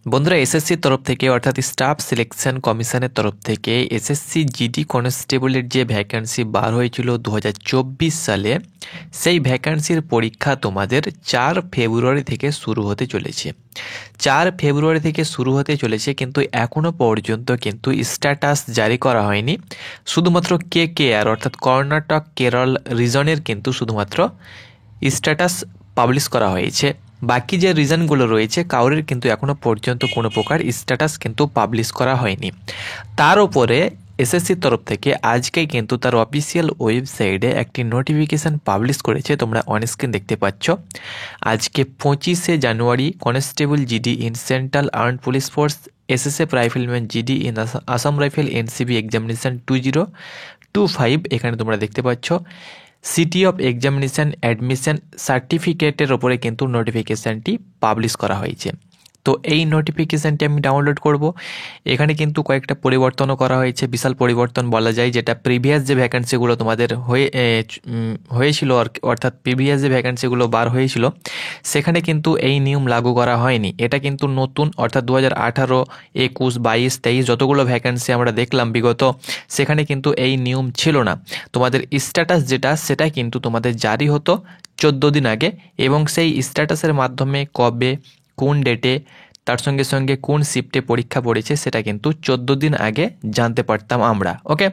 বন্ধুরা, এসএসসির তরফ থেকে অর্থাৎ স্টাফ সিলেকশন কমিশনের তরফ থেকে এসএসসি জিডি কনস্টেবলের যে ভ্যাকান্সি বার হয়েছিল 2024 সালে, সেই ভ্যাকান্সির পরীক্ষা তোমাদের 4 ফেব্রুয়ারি থেকে শুরু হতে চলেছে। 4 ফেব্রুয়ারি থেকে শুরু হতে চলেছে, কিন্তু এখনও পর্যন্ত কিন্তু স্ট্যাটাস জারি করা হয়নি। শুধুমাত্র KKR অর্থাৎ কর্ণাটক কেরল রিজনের কিন্তু শুধুমাত্র স্ট্যাটাস পাবলিশ করা হয়েছে। বাকি যে রিজনগুলো রয়েছে কাউরের কিন্তু এখনও পর্যন্ত কোনো প্রকার স্ট্যাটাস কিন্তু পাবলিশ করা হয়নি। তার উপরে এসএসসির তরফ থেকে আজকেই কিন্তু তার অফিসিয়াল ওয়েবসাইটে একটি নোটিফিকেশান পাবলিশ করেছে, তোমরা অনস্ক্রিন দেখতে পাচ্ছ। আজকে 25শে জানুয়ারি constable GD in central armed police force SSF rifleman GD in Assam rifle NCB examination 2025, এখানে তোমরা দেখতে পাচ্ছ সিটি অফ এক্সামিনেশন অ্যাডমিশন সার্টিফিকেটের ওপরে কিন্তু নোটিফিকেশানটি পাবলিশ করা হয়েছে। তো এই নোটিফিকেশানটি আমি ডাউনলোড করব। এখানে কিন্তু কয়েকটা পরিবর্তনও করা হয়েছে, বিশাল পরিবর্তন বলা যায়, যেটা প্রিভিয়াস যে ভ্যাকান্সিগুলো তোমাদের হয়েছিল অর্থাৎ প্রিভিয়াস যে ভ্যাকান্সিগুলো বার হয়েছিল সেখানে কিন্তু এই নিয়ম লাগু করা হয়নি। এটা কিন্তু নতুন, অর্থাৎ 2018, 21, 22, 23 যতগুলো ভ্যাকান্সি আমরা দেখলাম বিগত, সেখানে কিন্তু এই নিয়ম ছিল না। তোমাদের স্ট্যাটাস যেটা সেটা কিন্তু তোমাদের জারি হতো 14 দিন আগে, এবং সেই স্ট্যাটাসের মাধ্যমে কবে কোন ডেটে তার সঙ্গে সঙ্গে কোন শিফটে পরীক্ষা পড়েছে সেটা কিন্তু 14 দিন আগে জানতে পারতাম আমরা। ওকে,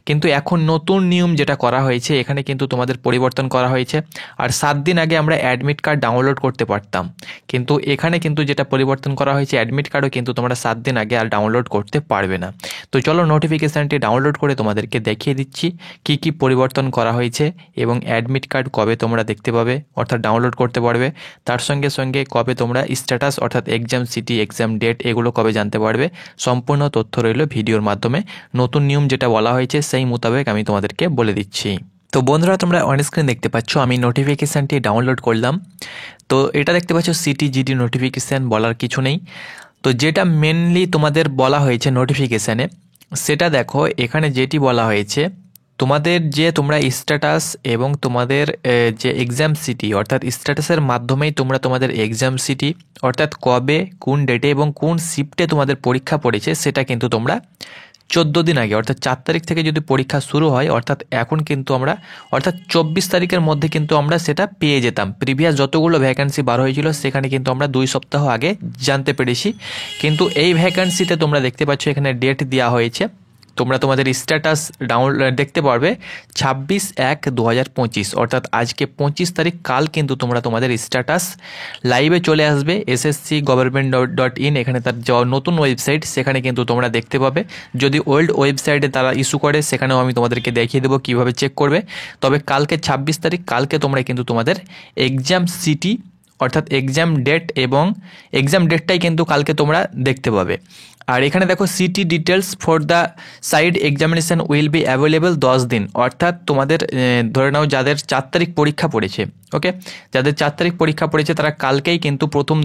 কিন্তু এখন নতুন নিয়ম যেটা করা হয়েছে এখানে কিন্তু তোমাদের পরিবর্তন করা হয়েছে। আর 7 দিন আগে আমরা অ্যাডমিট কার্ড ডাউনলোড করতে পারতাম, কিন্তু এখানে কিন্তু যেটা পরিবর্তন করা হয়েছে অ্যাডমিট কার্ডও কিন্তু তোমরা 7 দিন আগে আর ডাউনলোড করতে পারবে না। তো চলো নোটিফিকেশানটি ডাউনলোড করে তোমাদেরকে দেখিয়ে দিচ্ছি কি কি পরিবর্তন করা হয়েছে এবং অ্যাডমিট কার্ড কবে তোমরা দেখতে পাবে অর্থাৎ ডাউনলোড করতে পারবে, তার সঙ্গে সঙ্গে কবে তোমরা স্ট্যাটাস অর্থাৎ এক্সাম সিটি এক্সাম ডেট এগুলো কবে জানতে পারবে। সম্পূর্ণ তথ্য রইল ভিডিওর মাধ্যমে। নতুন নিয়ম যেটা বলা হয়েছে সেই মোতাবেক আমি তোমাদেরকে বলে দিচ্ছি। তো বন্ধুরা, তোমরা অনস্ক্রিন দেখতে পাচ্ছ আমি নোটিফিকেশানটি ডাউনলোড করলাম। তো এটা দেখতে পাচ্ছ সিটি জিডি নোটিফিকেশান, বলার কিছু নেই। তো যেটা মেনলি তোমাদের বলা হয়েছে নোটিফিকেশানে সেটা দেখো, এখানে যেটি বলা হয়েছে তোমাদের যে তোমরা স্ট্যাটাস এবং তোমাদের যে এক্সাম সিটি অর্থাৎ স্ট্যাটাসের মাধ্যমেই তোমরা তোমাদের এক্সাম সিটি অর্থাৎ কবে কোন ডেটে এবং কোন শিফটে তোমাদের পরীক্ষা পড়েছে সেটা কিন্তু তোমরা 14 দিন আগে অর্থাৎ 4 তারিখ থেকে যদি পরীক্ষা শুরু হয়, অর্থাৎ এখন কিন্তু আমরা অর্থাৎ 24 তারিখের মধ্যে কিন্তু আমরা সেটা পেয়ে যেতাম। প্রিভিয়াস যতগুলো ভ্যাকান্সি বার হয়েছিল সেখানে কিন্তু আমরা 2 সপ্তাহ আগে জানতে পেরেছি, কিন্তু এই ভ্যাকান্সিতে তোমরা দেখতে পাচ্ছ এখানে ডেট দেওয়া হয়েছে। তোমরা তোমাদের স্ট্যাটাস ডাউনলোড দেখতে পারবে 26/1/2025, অর্থাৎ আজকে 25 তারিখ, কাল কিন্তু তোমরা তোমাদের স্ট্যাটাস লাইভে চলে আসবে sscgovernment.in, এখানে তার যে নতুন ওয়েবসাইট সেখানে কিন্তু তোমরা দেখতে পাবে। যদি ওল্ড ওয়েবসাইটে তারা ইস্যু করে সেখানেও আমি তোমাদেরকে দেখিয়ে দেবো কীভাবে চেক করবে। তবে কালকে 26 তারিখ, কালকে তোমরা কিন্তু তোমাদের এক্সাম সিটি অর্থাৎ এক্সাম ডেট এবং এক্সাম ডেটটাই কিন্তু কালকে তোমরা দেখতে পাবে। আর এখানে দেখো city details for the side examination will be available 10 দিন, অর্থাৎ তোমাদের ধরে নাও যাদের 4 তারিখ পরীক্ষা পড়েছে, ওকে, যাদের 4 তারিখ পরীক্ষা পড়েছে তারা কালকেই কিন্তু প্রথম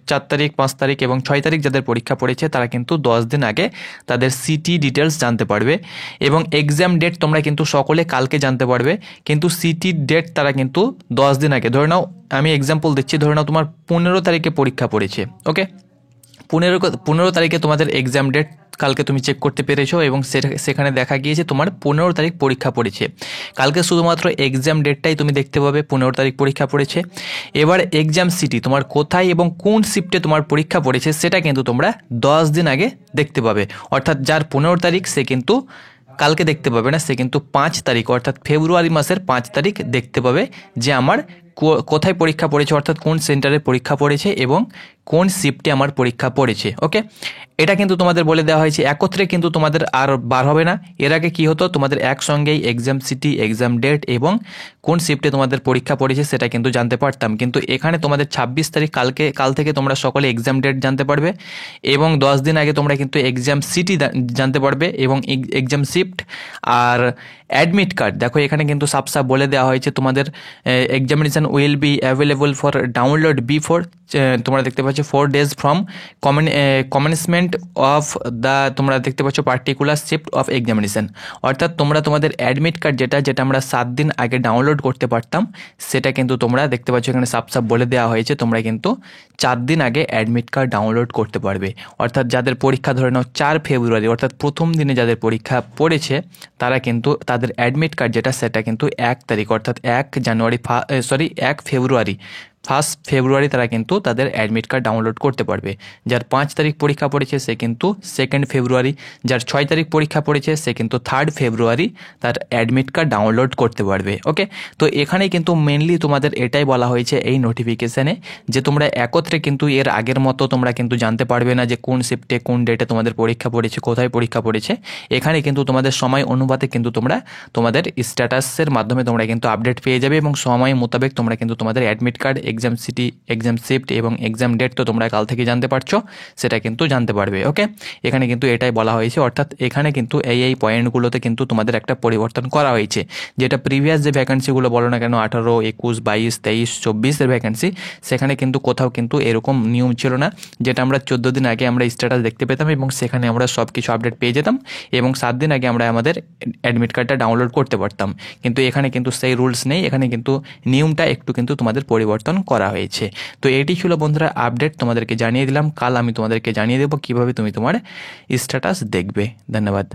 4 তারিখ, 5 তারিখ এবং 6 তারিখ যাদের পরীক্ষা পড়েছে তারা কিন্তু 10 দিন আগে তাদের সিটি ডিটেলস জানতে পারবে। এবং এক্সাম ডেট তোমরা কিন্তু সকলে কালকে জানতে পারবে, কিন্তু সিটি ডেট তারা কিন্তু 10 দিন আগে। ধরে নাও, আমি এক্সাম্পল দিচ্ছি, ধরে নাও তোমার 15 তারিখে পরীক্ষা পড়েছে, ওকে, 15 তারিখে তোমাদের এক্সাম ডেট কালকে তুমি চেক করতে পেরেছো এবং সেখানে দেখা গিয়েছে তোমার 15 তারিখ পরীক্ষা পড়েছে। কালকে শুধুমাত্র এক্সাম ডেটটাই তুমি দেখতে পাবে 15 তারিখ পরীক্ষা পড়েছে। এবার এক্সাম সিটি তোমার কোথায় এবং কোন শিফটে তোমার পরীক্ষা পড়েছে সেটা কিন্তু তোমরা 10 দিন আগে দেখতে পাবে, অর্থাৎ যার 15 তারিখ সে কিন্তু কালকে দেখতে পাবে না, সে কিন্তু 5 তারিখ অর্থাৎ ফেব্রুয়ারি মাসের 5 তারিখ দেখতে পাবে যে আমার কোথায় পরীক্ষা পড়েছে অর্থাৎ কোন সেন্টারে পরীক্ষা পড়েছে এবং কোন শিফটে আমার পরীক্ষা পড়েছে। ওকে, এটা কিন্তু তোমাদের বলে দেওয়া হয়েছে। একত্রে কিন্তু তোমাদের আর বার হবে না। এর আগে কি হতো, তোমাদের একসঙ্গেই এক্সাম সিটি, এক্সাম ডেট এবং কোন শিফটে তোমাদের পরীক্ষা পড়েছে সেটা কিন্তু জানতে পারতাম, কিন্তু এখানে তোমাদের 26 তারিখ কাল থেকে তোমরা সকলে এক্সাম ডেট জানতে পারবে এবং 10 দিন আগে তোমরা কিন্তু এক্সাম সিটি জানতে পারবে এবং এক্সাম শিফট। আর অ্যাডমিট কার্ড দেখো এখানে কিন্তু সাফ বলে দেওয়া হয়েছে তোমাদের examination will be available for download before তোমরা দেখতে পাচ্ছ 4 days from commencement of the, তোমরা দেখতে পাচ্ছ পার্টিকুলার শিফট অফ এক্সামিনেশন, অর্থাৎ তোমরা তোমাদের অ্যাডমিট কার্ড যেটা আমরা 7 দিন আগে ডাউনলোড করতে পারতাম, সেটা কিন্তু তোমরা দেখতে পাচ্ছ এখানে সাফ বলে দেওয়া হয়েছে তোমরা কিন্তু 4 দিন আগে অ্যাডমিট কার্ড ডাউনলোড করতে পারবে। অর্থাৎ যাদের পরীক্ষা ধরে নাও 4 ফেব্রুয়ারি, অর্থাৎ প্রথম দিনে যাদের পরীক্ষা পড়েছে তারা কিন্তু তাদের অ্যাডমিট কার্ড সেটা কিন্তু 1 তারিখ, অর্থাৎ 1 ফেব্রুয়ারি 1 ফেব্রুয়ারি তারা কিন্তু তাদের অ্যাডমিট কার্ড ডাউনলোড করতে পারবে। যার 5 তারিখ পরীক্ষা পড়েছে সে কিন্তু 2 ফেব্রুয়ারি, যার 6 তারিখ পরীক্ষা পড়েছে সে কিন্তু 3 ফেব্রুয়ারি তার অ্যাডমিট কার্ড ডাউনলোড করতে পারবে। ওকে, তো এখানে কিন্তু মেনলি তোমাদের এটাই বলা হয়েছে এই নোটিফিকেশানে যে তোমরা একত্রে কিন্তু এর আগের মতো তোমরা কিন্তু জানতে পারবে না যে কোন শিফটে কোন ডেটে তোমাদের পরীক্ষা পড়েছে, কোথায় পরীক্ষা পড়েছে। এখানে কিন্তু তোমাদের সময় অনুপাতে কিন্তু তোমরা তোমাদের স্ট্যাটাসের মাধ্যমে তোমরা কিন্তু আপডেট পেয়ে যাবে এবং সময় মোতাবেক তোমরা কিন্তু তোমাদের admit card, exam city, exam shift এবং এক্সাম ডেট তো তোমরা কাল থেকে জানতে পারছো, সেটা কিন্তু জানতে পারবে। ওকে, এখানে কিন্তু এটাই বলা হয়েছে, অর্থাৎ এখানে কিন্তু এই পয়েন্টগুলোতে কিন্তু তোমাদের একটা পরিবর্তন করা হয়েছে। যেটা প্রিভিয়াস যে ভ্যাকেন্সিগুলো বলো না কেন 18, 21, 22, 23, 24 ভ্যাকেন্সি, সেখানে কিন্তু কোথাও কিন্তু এরকম নিয়ম ছিল না, যেটা আমরা 14 দিন আগে আমরা স্ট্যাটাস দেখতে পেতাম এবং সেখানে আমরা সব কিছু আপডেট পেয়ে যেতাম এবং 7 দিন আগে আমরা আমাদের অ্যাডমিট কার্ডটা ডাউনলোড করতে পারতাম। কিন্তু এখানে কিন্তু সেই রুলস নেই, এখানে কিন্তু নিয়মটা একটু কিন্তু তোমাদের পরিবর্তন করা হয়েছে। তো এটি ছিল বন্ধুরা আপডেট, তোমাদেরকে জানিয়ে দিলাম। কাল আমি তোমাদেরকে জানিয়ে দেবো কীভাবে তুমি তোমার স্ট্যাটাস দেখবে। ধন্যবাদ।